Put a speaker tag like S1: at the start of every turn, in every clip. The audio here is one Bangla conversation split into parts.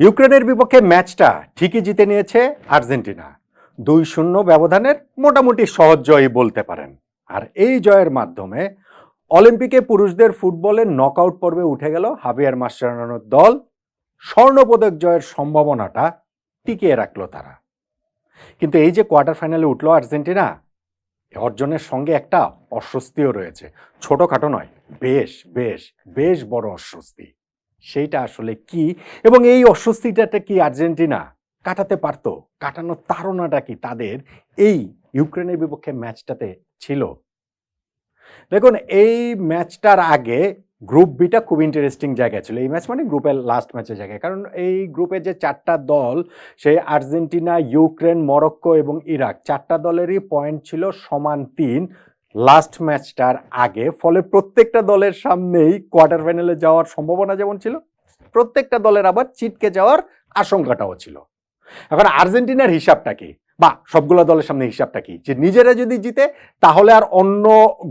S1: ইউক্রেনের বিপক্ষে ম্যাচটা ঠিকই জিতে নিয়েছে আর্জেন্টিনা। 2-0 ব্যবধানের মোটামুটি সহজ জয়ই বলতে পারেন। আর এই জয়ের মাধ্যমে অলিম্পিকে পুরুষদের ফুটবলের নকআউট পর্বে উঠে গেল হাভিয়ার মাস্টারানোর দল। স্বর্ণপদক জয়ের সম্ভাবনাটা টিকিয়ে রাখলো তারা। কিন্তু এই যে কোয়ার্টার ফাইনালে উঠলো আর্জেন্টিনা, অর্জনের সঙ্গে একটা অস্বস্তিও রয়েছে। ছোটখাটো নয়, বেশ বেশ বেশ বড় অস্বস্তি। সেইটা আসলে কি, এবং এই অস্বস্তিটাতে কি আর্জেন্টিনা কাটাতে পারতো? কাটানোর তাড়নাটা কি তাদের এই ইউক্রেনের বিপক্ষে ম্যাচটাতে ছিল? দেখুন, এই ম্যাচটার আগে গ্রুপ বিটা খুব ইন্টারেস্টিং জায়গায় ছিল। এই ম্যাচ মানে গ্রুপের লাস্ট ম্যাচের জায়গায়, কারণ এই গ্রুপে যে চারটা দল, সেই আর্জেন্টিনা, ইউক্রেন, মরক্কো এবং ইরাক, চারটা দলেরই পয়েন্ট ছিল সমান 3 লাস্ট ম্যাচটার আগে। ফলে প্রত্যেকটা দলের সামনেই কোয়ার্টার ফাইনালে যাওয়ার সম্ভাবনা যেমন ছিল, প্রত্যেকটা দলের আবার ছিটকে যাওয়ার আশঙ্কাটাও ছিল। এখন আর্জেন্টিনার হিসাবটা কি, বা সবগুলো দলের সামনে হিসাবটা কি, যে নিজেরা যদি জিতে তাহলে আর অন্য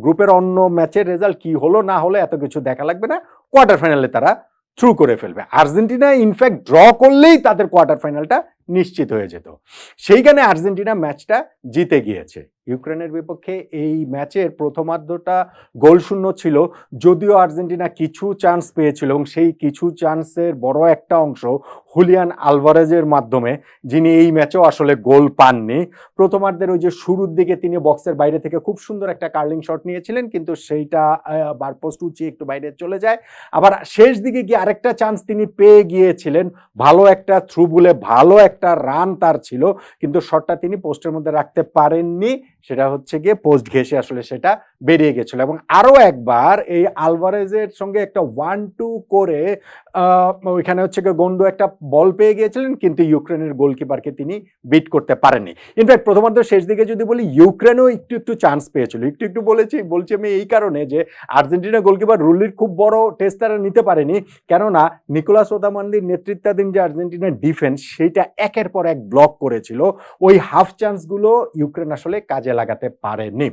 S1: গ্রুপের অন্য ম্যাচের রেজাল্ট কি হলো না হলো এত কিছু দেখা লাগবে না, কোয়ার্টার ফাইনালে তারা থ্রু করে ফেলবে। আর্জেন্টিনা ইনফ্যাক্ট ড্র করলেই তাদের কোয়ার্টার ফাইনালটা নিশ্চিত হয়ে যেত। সেইখানে আর্জেন্টিনা ম্যাচটা জিতে গিয়েছে। ইউক্রেনের বিপক্ষে এই ম্যাচের প্রথমার্ধটা গোলশূন্য ছিল, যদিও আর্জেন্টিনা কিছু চান্স পেয়েছিল, এবং সেই কিছু চান্সের বড় একটা অংশ হুলিয়ান আলভারেজের মাধ্যমে, যিনি এই ম্যাচেও আসলে গোল পাননি। প্রথমার্ধের ওই যে শুরুর দিকে তিনি বক্সের বাইরে থেকে খুব সুন্দর একটা কার্লিং শট নিয়েছিলেন, কিন্তু সেইটা বারপোস্ট উঁচিয়ে একটু বাইরে চলে যায়। আবার শেষ দিকে গিয়ে আরেকটা চান্স তিনি পেয়ে গিয়েছিলেন, ভালো একটা থ্রু বলে ভালো একটা রান তার ছিল, কিন্তু শটটা তিনি পোস্টের মধ্যে রাখতে পারেননি। সেটা হচ্ছে গিয়ে পোস্ট ঘেঁষে আসলে সেটা বেরিয়ে গেছিল। এবং আরো একবার এই আলভারেজের সঙ্গে একটা 1-2 করে ওইখানে হচ্ছে গিয়ে গন্ডু একটা বল পেয়ে গিয়েছিলেন, কিন্তু ইউক্রেনের গোলকিপারকে তিনি বিট করতে পারেননি। ইনফ্যাক্ট প্রথমার্ধ শেষ দিকে যদি বলি, ইউক্রেনও একটু একটু চান্স পেয়েছিল। একটু বলছি আমি এই কারণে যে আর্জেন্টিনা গোলকিপার রুলির খুব বড় টেস্ট তারা নিতে পারেনি, কেননা নিকোলাস ওতামান্দির নেতৃত্বাধীন যে আর্জেন্টিনার ডিফেন্স, সেইটা একের পর এক ব্লক করেছিল। ওই হাফ চান্সগুলো ইউক্রেন আসলে কাজে লাগাতে পারেনি।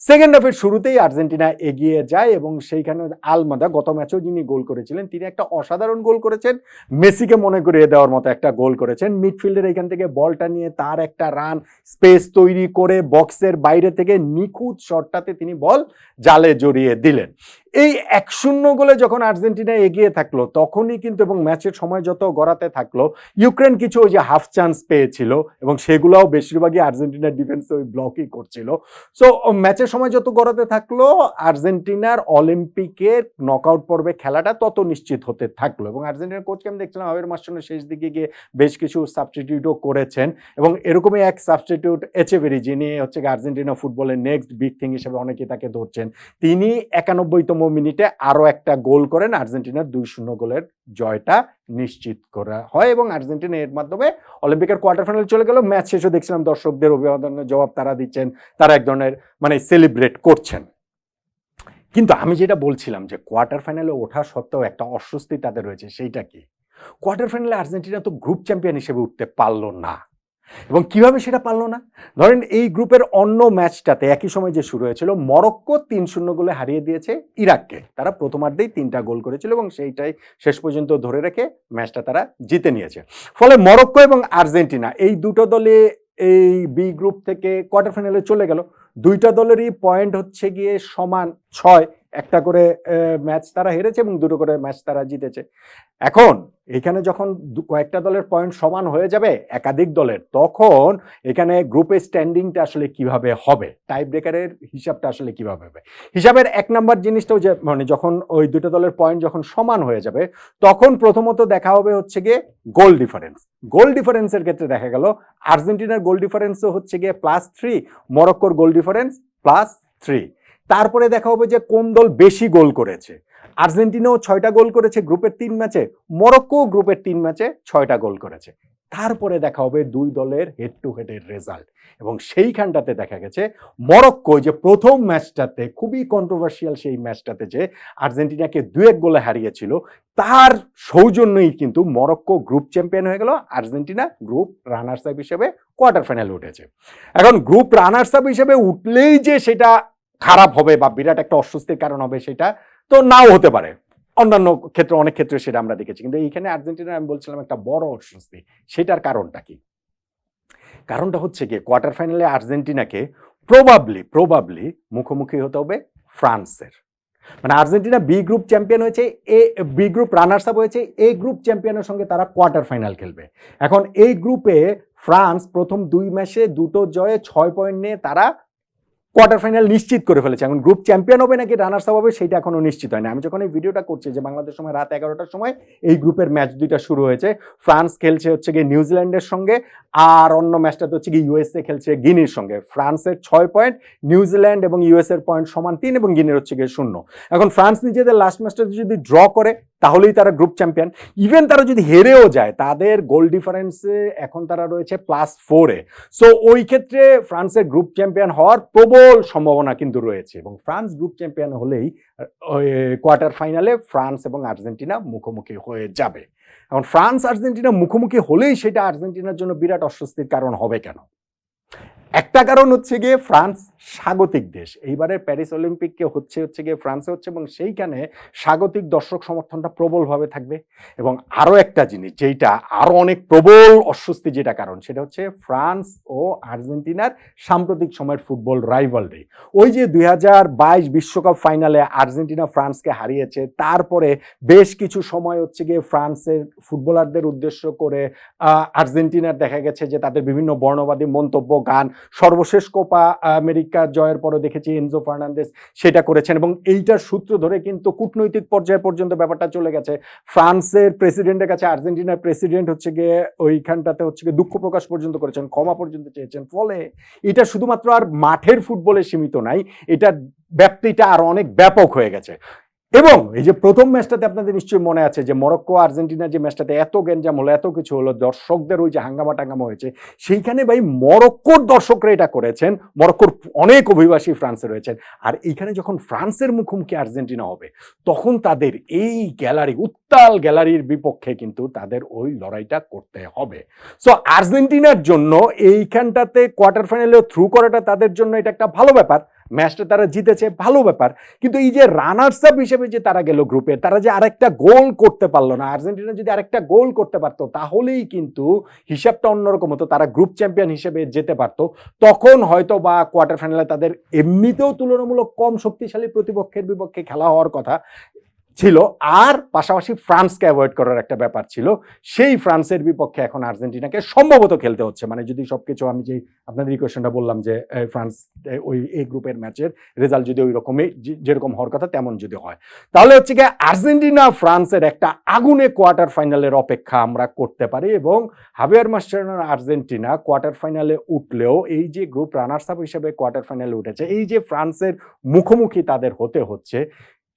S1: সেকেন্ড হাফের শুরুতেই আর্জেন্টিনা এগিয়ে যায়, এবং সেইখানে আলমাদা, গত ম্যাচেও যিনি গোল করেছিলেন, তিনি একটা অসাধারণ গোল করেছেন, মেসিকে মনে করিয়ে দেওয়ার মতো একটা গোল করেছেন। মিডফিল্ডের এখান থেকে বলটা নিয়ে তার একটা রান, স্পেস তৈরি করে বক্সের বাইরে থেকে নিখুঁত শটটাতে তিনি বল জালে জড়িয়ে দিলেন। এই 1-0 গোলে যখন আর্জেন্টিনা এগিয়ে থাকলো, তখনই কিন্তু, এবং ম্যাচের সময় যত গড়াতে থাকলো, ইউক্রেন কিছু ওই যে হাফ চান্স পেয়েছিল, এবং সেগুলোও বেশিরভাগই আর্জেন্টিনার ডিফেন্স ওই ব্লকই করছিল। সো ম্যাচের সময় যত গড়াতে থাকলো, আর্জেন্টিনার অলিম্পিকের নকআউট পর্বে খেলাটা তত নিশ্চিত হতে থাকলো। এবং আর্জেন্টিনার কোচকে আমি দেখছিলাম হাভিয়ার মাস্টারানো শেষ দিকে গিয়ে বেশ কিছু সাবস্টিটিউটও করেছেন, এবং এরকমই এক সাবস্টিটিউট এচেভেরি, যিনি হচ্ছে আর্জেন্টিনা ফুটবলের নেক্সট বিগ থিং হিসেবে অনেকে তাকে ধরছেন, তিনি 91তম মিনিটে আরো একটা গোল করেন। আর্জেন্টিনার 2-0 গোলের জয়টা নিশ্চিত করা হয়, এবং আর্জেন্টিনা এর মাধ্যমে অলিম্পিকের কোয়ার্টার ফাইনালে চলে গেল। ম্যাচ শেষে দেখছিলাম দর্শকদের অভিবাদনের জবাব তারা দিচ্ছেন, তারা এক ধরনের মানে সেলিব্রেট করছেন। কিন্তু আমি যেটা বলছিলাম যে কোয়ার্টার ফাইনালে ওঠা সত্ত্বেও একটা অস্বস্তি তাদের রয়েছে, সেইটা কি? কোয়ার্টার ফাইনালে আর্জেন্টিনা তো গ্রুপ চ্যাম্পিয়ন হিসেবে উঠতে পারলো না। এবং কিভাবে সেটা পারলো না? ধরেন এই গ্রুপের অন্য ম্যাচটাতে একই সময় যে শুরু হয়েছিল, মরক্কো 3-0 গোলে হারিয়ে দিয়েছে ইরাককে। তারা প্রথমার্ধেই 3টা গোল করেছিল, এবং সেইটাই শেষ পর্যন্ত ধরে রেখে ম্যাচটা তারা জিতে নিয়েছে। ফলে মরক্কো এবং আর্জেন্টিনা এই দুটো দলে এই বি গ্রুপ থেকে কোয়ার্টার ফাইনালে চলে গেল। দুইটা দলেরই পয়েন্ট হচ্ছে গিয়ে সমান 6, একটা করে ম্যাচ তারা হেরেছে এবং দুটো করে ম্যাচ তারা জিতেছে। এখন এখানে যখন কয়েকটা দলের পয়েন্ট সমান হয়ে যাবে একাধিক দলের, তখন এখানে গ্রুপের স্ট্যান্ডিংটা আসলে কিভাবে হবে, টাই ব্রেকারের হিসাবটা আসলে কিভাবে হবে? হিসাবের 1 নাম্বার জিনিসটাও যে মানে যখন ওই দুটো দলের পয়েন্ট যখন সমান হয়ে যাবে, তখন প্রথমত দেখা হবে হচ্ছে গিয়ে গোল ডিফারেন্স। গোল ডিফারেন্সের ক্ষেত্রে দেখা গেল আর্জেন্টিনার গোল ডিফারেন্সও হচ্ছে গিয়ে +3, মরক্কোর গোল ডিফারেন্স +3। তারপরে দেখা হবে যে কোন দল বেশি গোল করেছে। আর্জেন্টিনাও 6টা গোল করেছে গ্রুপের 3 ম্যাচে, মরক্কো গ্রুপের 3 ম্যাচে 6টা গোল করেছে। তারপরে দেখা হবে দুই দলের হেড টু হেডের রেজাল্ট, এবং সেইখানটাতে দেখা গেছে মরক্কো যে প্রথম ম্যাচটাতে খুবই কন্ট্রোভার্সিয়াল, সেই ম্যাচটাতে যে আর্জেন্টিনাকে 2-1 গোলে হারিয়েছিল, তার সৌজন্যই কিন্তু মরক্কো গ্রুপ চ্যাম্পিয়ন হয়ে গেল, আর্জেন্টিনা গ্রুপ রানার্স আপ হিসেবে কোয়ার্টার ফাইনালে উঠেছে। এখন গ্রুপ রানার্স আপ হিসেবে উঠলেই যে সেটা খারাপ হবে বা বিরাট একটা অস্বস্তির কারণ হবে, সেটা তো নাও হতে পারে। অন্যান্য ক্ষেত্রে অনেক ক্ষেত্রে সেটা আমরা দেখেছি, কিন্তু এইখানে আর্জেন্টিনা আমি বলছিলাম একটা বড় অস্বস্তি। সেটার কারণটা কি? কারণটা হচ্ছে গিয়ে কোয়ার্টার ফাইনালে আর্জেন্টিনাকে প্রবাবলি মুখোমুখি হতে হবে ফ্রান্সের। মানে আর্জেন্টিনা বি গ্রুপ চ্যাম্পিয়ন হয়েছে, বি গ্রুপ রানার্স আপ হয়েছে, এ গ্রুপ চ্যাম্পিয়নের সঙ্গে তারা কোয়ার্টার ফাইনাল খেলবে। এখন এই গ্রুপে ফ্রান্স প্রথম 2 ম্যাচে 2টো জয়ে 6 পয়েন্ট নিয়ে তারা কোয়ার্টার ফাইনাল নিশ্চিত করে ফেলেছে। এখন গ্রুপ চ্যাম্পিয়ন হবে নাকি রানার্স আপ হবে সেটা এখনো নিশ্চিত হয় না। আমি যখন এই ভিডিওটা করছি যে বাংলাদেশ সময় রাত 11টার সময় এই গ্রুপের ম্যাচ দুইটা শুরু হয়েছে। ফ্রান্স খেলছে হচ্ছে গিয়ে নিউজিল্যান্ডের সঙ্গে, আর অন্য ম্যাচটাতে হচ্ছে গিয়ে ইউএসএ খেলছে গিনির সঙ্গে। ফ্রান্সের 6 পয়েন্ট, নিউজিল্যান্ড এবং ইউএস এর পয়েন্ট সমান 3 এবং গিনির হচ্ছে গিয়ে 0। এখন ফ্রান্স নিজেদের লাস্ট ম্যাচটা যদি ড্র করে তাহলেই তারা গ্রুপ চ্যাম্পিয়ন। ইভেন তারা যদি হেরেও যায় তাদের গোল ডিফারেন্সে এখন তারা রয়েছে +4-এ। সো ওই ক্ষেত্রে ফ্রান্সের গ্রুপ চ্যাম্পিয়ন হওয়ার প্রবল সম্ভাবনা কিন্তু রয়েছে, এবং ফ্রান্স গ্রুপ চ্যাম্পিয়ন হলেই কোয়ার্টার ফাইনালে ফ্রান্স এবং আর্জেন্টিনা মুখোমুখি হয়ে যাবে। এখন ফ্রান্স আর্জেন্টিনা মুখোমুখি হলেই সেটা আর্জেন্টিনার জন্য বিরাট অস্বস্তির কারণ হবে কেন? একটা কারণ হচ্ছে গিয়ে ফ্রান্স স্বাগতিক দেশ। এইবারের প্যারিস অলিম্পিককে হচ্ছে গিয়ে ফ্রান্সে হচ্ছে, এবং সেইখানে স্বাগতিক দর্শক সমর্থনটা প্রবলভাবে থাকবে। এবং আরও একটা জিনিস যেটা আরও অনেক প্রবল অস্বস্তি যেটা কারণ, সেটা হচ্ছে ফ্রান্স ও আর্জেন্টিনার সাম্প্রতিক সময়ের ফুটবল রাইভালরি। ওই যে 2022 বিশ্বকাপ ফাইনালে আর্জেন্টিনা ফ্রান্সকে হারিয়েছে, তারপরে বেশ কিছু সময় হচ্ছে গিয়ে ফ্রান্সের ফুটবলারদের উদ্দেশ্য করে আর্জেন্টিনার দেখা গেছে যে তাদের বিভিন্ন বর্ণবাদী মন্তব্য, গান, সর্বশেষ কোপা আমেরিকা জয়ের পরে দেখেছি এনজো ফার্নান্দেজ সেটা করেছেন, এবং এইটার সূত্র ধরে কিন্তু কূটনৈতিক পর্যায়ে পর্যন্ত ব্যাপারটা চলে গেছে। ফ্রান্সের প্রেসিডেন্টের কাছে আর্জেন্টিনার প্রেসিডেন্ট হচ্ছে গিয়ে ওইখানটাতে হচ্ছে গিয়ে দুঃখ প্রকাশ পর্যন্ত করেছেন, ক্ষমা পর্যন্ত চেয়েছেন। ফলে এটা শুধুমাত্র আর মাঠের ফুটবলে সীমিত নাই, এটার ব্যাপ্তিটা আরো অনেক ব্যাপক হয়ে গেছে। এবং এই যে প্রথম ম্যাচটাতে আপনাদের নিশ্চয়ই মনে আছে যে মরক্কো আর্জেন্টিনার যে ম্যাচটাতে এত গ্যাঞ্জাম হলো, এত কিছু হলো, দর্শকদের ওই যে হাঙ্গামা টাঙ্গামা হয়েছে, সেইখানে ভাই মরক্কোর দর্শকরা এটা করেছেন, মরক্কোর অনেক অভিবাসী ফ্রান্সে রয়েছেন। আর এইখানে যখন ফ্রান্সের মুখোমুখি আর্জেন্টিনা হবে তখন তাদের এই গ্যালারি, উত্তাল গ্যালারির বিপক্ষে কিন্তু তাদের ওই লড়াইটা করতে হবে। সো আর্জেন্টিনার জন্য এইখানটাতে কোয়ার্টার ফাইনালে থ্রু করাটা তাদের জন্য এটা একটা ভালো ব্যাপার। ম্যাচটা তারা জিতেছে, ভালো ব্যাপার। কিন্তু এই যে রানার্স আপ হিসেবে যে তারা গেল গ্রুপে, তারা যে আরেকটা গোল করতে পারলো না, আর্জেন্টিনা যদি আরেকটা গোল করতে পারতো তাহলেই কিন্তু হিসাবটা অন্যরকম হতো, তারা গ্রুপ চ্যাম্পিয়ন হিসেবে যেতে পারতো। তখন হয়তো বা কোয়ার্টার ফাইনালে তাদের এমনিতেও তুলনামূলক কম শক্তিশালী প্রতিপক্ষের বিপক্ষে খেলা হওয়ার কথা ছিল, আর পাশাপাশি ফ্রান্সকে অ্যাভয়েড করার একটা ব্যাপার ছিল। সেই ফ্রান্সের বিপক্ষে এখন আর্জেন্টিনাকে সম্ভবত খেলতে হচ্ছে, মানে যদি সবকিছু আমি যে আপনাদের ইকুয়েশনটা বললাম যে ফ্রান্স ওই এই গ্রুপের ম্যাচের রেজাল্ট যদি ওই রকমই যেরকম হওয়ার কথা তেমন যদি হয়, তাহলে হচ্ছে কি আর্জেন্টিনা ফ্রান্সের একটা আগুনে কোয়ার্টার ফাইনালের অপেক্ষা আমরা করতে পারি। এবং হাভিয়ার মাস্টারানোর আর্জেন্টিনা কোয়ার্টার ফাইনালে উঠলেও এই যে গ্রুপ রানার্স আপ হিসেবে কোয়ার্টার ফাইনালে উঠেছে, এই যে ফ্রান্সের মুখোমুখি তাদের হতে হচ্ছে,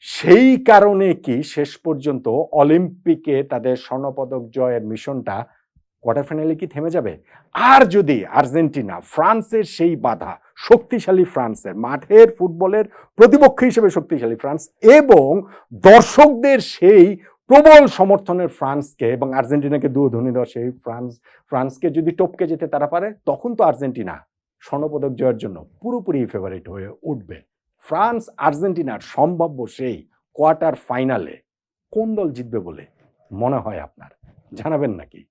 S1: সেই কারণে কি শেষ পর্যন্ত অলিম্পিকে তাদের স্বর্ণপদক জয়ের মিশনটা কোয়ার্টার ফাইনালে কি থেমে যাবে? আর যদি আর্জেন্টিনা ফ্রান্সের সেই বাধা, শক্তিশালী ফ্রান্সের মাঠের ফুটবলের প্রতিপক্ষ হিসেবে শক্তিশালী ফ্রান্স এবং দর্শকদের সেই প্রবল সমর্থনের ফ্রান্সকে এবং আর্জেন্টিনাকে দুধনি দেওয়া সেই ফ্রান্সকে যদি টপকে যেতে তারা পারে, তখন তো আর্জেন্টিনা স্বর্ণপদক জয়ের জন্য পুরোপুরি ফেভারিট হয়ে উঠবে। ফ্রান্স আর্জেন্টিনার সম্ভাব্য সেই কোয়ার্টার ফাইনালে কোন দল জিতবে বলে মনে হয় আপনার? জানাবেন নাকি?